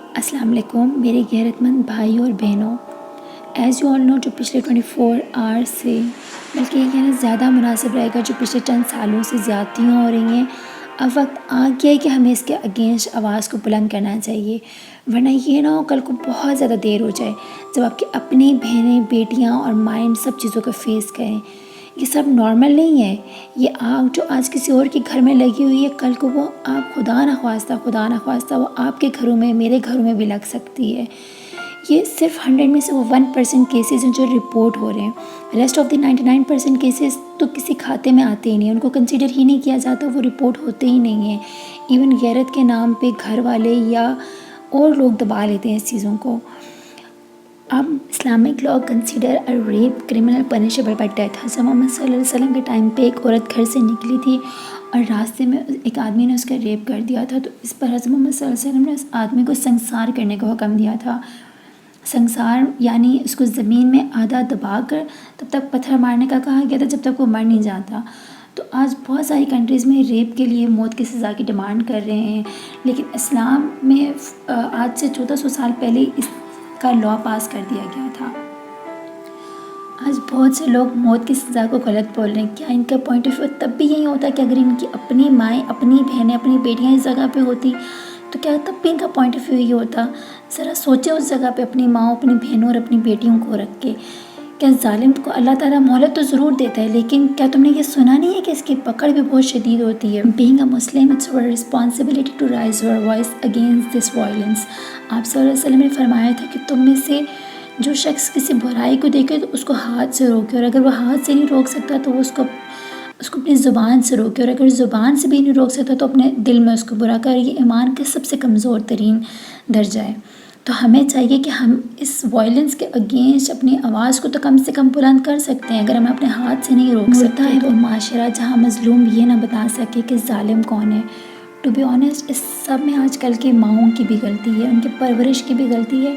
السلام علیکم میرے غیرت مند بھائی اور بہنوں. ایز یو آل نو جو پچھلے 24 آورس سے بلکہ یہ کہنا زیادہ مناسب رہے گا جو پچھلے چند سالوں سے زیادتیاں ہو رہی ہیں. اب وقت آ گیا ہے کہ ہمیں اس کے اگینسٹ آواز کو بلند کرنا چاہیے، ورنہ یہ نہ ہو کل کو بہت زیادہ دیر ہو جائے جب آپ کی اپنی بہنیں بیٹیاں اور مائنڈ سب چیزوں کو فیس کریں. یہ سب نارمل نہیں ہے. یہ آگ جو آج کسی اور کے گھر میں لگی ہوئی ہے کل کو وہ آپ خدا نخواستہ وہ آپ کے گھروں میں میرے گھروں میں بھی لگ سکتی ہے. یہ صرف 100 میں سے وہ 1% کیسز ہیں جو رپورٹ ہو رہے ہیں. ریسٹ آف دی 99% کیسز تو کسی کھاتے میں آتے ہی نہیں، ان کو کنسیڈر ہی نہیں کیا جاتا، وہ رپورٹ ہوتے ہی نہیں ہیں. ایون غیرت کے نام پہ گھر والے یا اور لوگ دبا لیتے ہیں اس چیزوں کو. اب Islamic law consider a rape criminal punishable by death. حضرت محمد صلی اللہ علیہ وسلم کے ٹائم پہ ایک عورت گھر سے نکلی تھی اور راستے میں ایک آدمی نے اس کا ریپ کر دیا تھا، تو اس پر حضرت محمد صلی اللہ علیہ وسلم نے اس آدمی کو سنسار کرنے کا حکم دیا تھا. سنسار یعنی اس کو زمین میں آدھا دبا کر تب تک پتھر مارنے کا کہا گیا تھا جب تک وہ مر نہیں جاتا. تو آج بہت ساری کنٹریز میں ریپ کے لیے موت کی سزا کی ڈیمانڈ کر رہے ہیں، لیکن اسلام میں آج سے 1400 سال پہلے اس کا لا پاس کر دیا گیا تھا. آج بہت سے لوگ موت کی سزا کو غلط بول رہے ہیں. کیا ان کا پوائنٹ آف ویو تب بھی یہی ہوتا کہ اگر ان کی اپنی مائیں، اپنی بہنیں، اپنی بیٹیاں اس جگہ پہ ہوتی تو کیا تب بھی ان کا پوائنٹ آف ویو یہ ہوتا؟ ذرا سوچیں اس جگہ پہ اپنی ماں، اپنی بہنوں اور اپنی بیٹیوں کو رکھ کے. کیا ظالم کو اللہ تعالیٰ مہلت تو ضرور دیتا ہے، لیکن کیا تم نے یہ سنا نہیں ہے کہ اس کی پکڑ بھی بہت شدید ہوتی ہے؟ Being a Muslim it's our responsibility to raise our voice against this violence. آپ صلی اللہ علیہ وسلم نے فرمایا تھا کہ تم میں سے جو شخص کسی برائی کو دیکھے تو اس کو ہاتھ سے روکے، اور اگر وہ ہاتھ سے نہیں روک سکتا تو وہ اس کو اپنی زبان سے روکے، اور اگر زبان سے بھی نہیں روک سکتا تو اپنے دل میں اس کو برا کرے. یہ ایمان کا سب سے کمزور ترین درجہ ہے. تو ہمیں چاہیے کہ ہم اس وائلنس کے اگینسٹ اپنی آواز کو تو کم سے کم بلند کر سکتے ہیں، اگر ہم اپنے ہاتھ سے نہیں روک سکتے ہے. وہ معاشرہ جہاں مظلوم یہ نہ بتا سکے کہ ظالم کون ہے. ٹو بی آنیسٹ اس سب میں آج کل کے ماؤں کی بھی غلطی ہے، ان کی پرورش کی بھی غلطی ہے.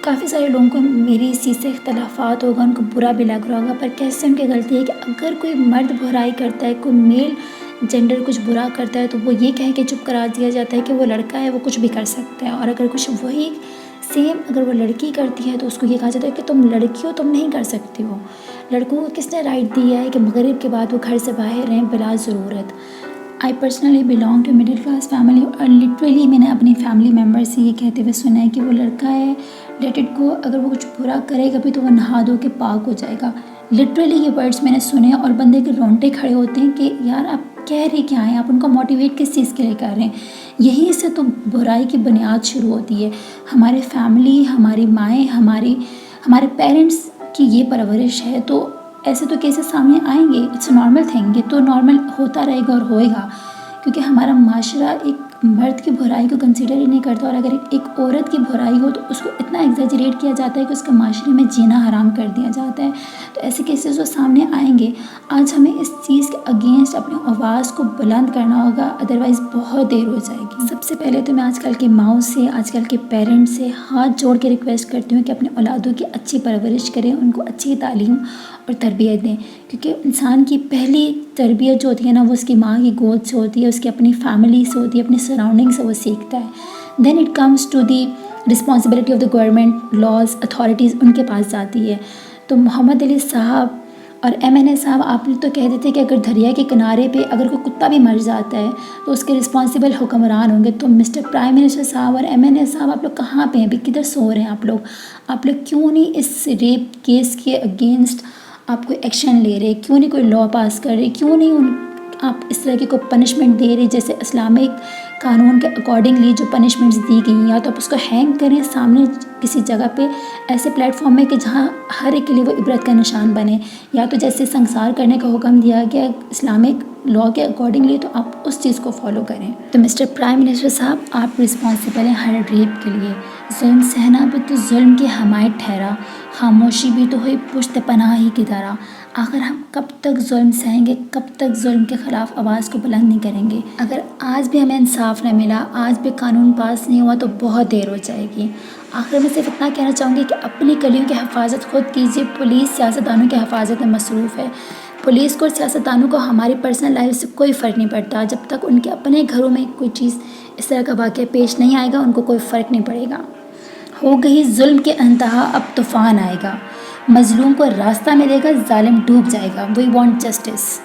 کافی سارے لوگوں کو میری اس چیز سے اختلافات ہوگا، ان کو برا بھی لگ رہا ہوگا، پر کیسے ان کی غلطی ہے کہ اگر کوئی مرد برائی کرتا ہے، کوئی میل جینڈر کچھ برا کرتا ہے تو وہ یہ کہہ کے چپ کرا دیا جاتا ہے کہ وہ لڑکا ہے، وہ کچھ بھی کر سکتا ہے. اور اگر کچھ وہی سیم اگر وہ لڑکی کرتی ہے تو اس کو یہ کہا جاتا ہے کہ تم لڑکی ہو، تم نہیں کر سکتی ہو. لڑکوں کو کس نے رائٹ دیا ہے کہ مغرب کے بعد وہ گھر سے باہر رہیں بلا ضرورت؟ I personally belong to middle class family, اور لٹرلی میں نے اپنی فیملی ممبر سے یہ کہتے ہوئے سنا ہے کہ وہ لڑکا ہے، لیٹ اٹ گو، اگر وہ کچھ برا کرے گا بھی تو وہ نہا دھو کے پاک ہو جائے گا. لٹرلی یہ ورڈس میں نے سنے اور بندے کے رونگٹے کھڑے ہوتے ہیں کہ یار آپ کہہ رہے کیا ہیں، آپ ان کو موٹیویٹ کس چیز کے لیے کر رہے ہیں؟ یہیں سے تو برائی کی بنیاد شروع ہوتی ہے. ہمارے فیملی، ہماری مائیں، ہمارے پیرنٹس کی یہ پرورش ہے، تو ایسے تو کیسے سامنے آئیں گے. اٹس اے نارمل تھنگ، یہ تو نارمل ہوتا رہے گا اور ہوئے گا، کیونکہ ہمارا معاشرہ ایک مرد کی برائی کو کنسیڈر ہی نہیں کرتا، اور اگر ایک عورت کی برائی ہو تو اس کو اتنا ایگزیجریٹ کیا جاتا ہے کہ اس کا معاشرے میں جینا حرام کر دیا جاتا ہے. تو ایسے کیسز وہ سامنے آئیں گے. آج ہمیں اس چیز کے اگینسٹ اپنی آواز کو بلند کرنا ہوگا، ادروائز بہت دیر ہو جائے گی. سب سے پہلے تو میں آج کل کے ماؤں سے، آج کل کے پیرنٹس سے ہاتھ جوڑ کے ریکویسٹ کرتی ہوں کہ اپنے اولادوں کی اچھی پرورش کریں، ان کو اچھی تعلیم اور تربیت دیں، کیونکہ انسان کی پہلی تربیت جو ہوتی ہے نا وہ اس کی ماں کی گود سے ہوتی ہے، اس کی اپنی فیملی سے ہوتی ہے، اپنی سراؤنڈنگ سے وہ سیکھتا ہے. Then it comes to the responsibility of the government, laws, authorities ان کے پاس جاتی ہے. تو محمد علی صاحب اور MNA صاحب آپ نے تو کہہ دیتے کہ اگر دریا کے کنارے پہ اگر کوئی کتا بھی مر جاتا ہے تو اس کے رسپانسبل حکمران ہوں گے. تو مسٹر پرائم منسٹر صاحب اور MNA صاحب آپ لوگ کہاں پہ ہیں ابھی؟ کدھر سو رہے ہیں آپ لوگ کیوں نہیں اس ریپ کیس کے اگینسٹ آپ کوئی ایکشن لے رہے؟ کیوں نہیں کوئی لا پاس کر رہے؟ کیوں نہیں آپ اس طرح کی کوئی پنشمنٹ دے رہے جیسے اسلامک قانون کے اکارڈنگلی جو پنشمنٹس دی گئی؟ یا تو آپ اس کو ہینگ کریں سامنے کسی جگہ پہ ایسے پلیٹ فارم میں کہ جہاں ہر ایک کے لیے وہ عبرت کا نشان بنے، یا تو جیسے سنسار کرنے کا حکم دیا گیا اسلامک لا کے اکارڈنگلی تو آپ اس چیز کو فالو کریں. تو مسٹر پرائم منسٹر صاحب آپ رسپانسبل ہیں ہر ریپ کے لیے. ظلم سہنا بھی تو ظلم کی حمایت ٹھہرا، خاموشی بھی تو ہوئی پشت پناہی کی طرح. آخر ہم کب تک ظلم سہیں گے، کب تک ظلم کے خلاف آواز کو بلند نہیں کریں گے؟ اگر آج بھی ہمیں انصاف نہ ملا، آج بھی قانون پاس نہیں ہوا تو بہت دیر ہو جائے گی. آخر میں صرف اتنا کہنا چاہوں گی کہ اپنی گلیوں کی حفاظت خود کیجیے. پولیس سیاستدانوں کی حفاظت میں مصروف ہے. پولیس کو اور سیاستدانوں کو ہماری پرسنل لائف سے کوئی فرق نہیں پڑتا. جب تک ان کے اپنے گھروں میں کوئی چیز اس طرح کا واقعہ پیش نہیں آئے گا ان کو کوئی فرق نہیں پڑے گا. ہو گئی ظلم کے انتہا، اب طوفان آئے گا. مظلوم کو راستہ ملے گا، ظالم ڈوب جائے گا. We want justice.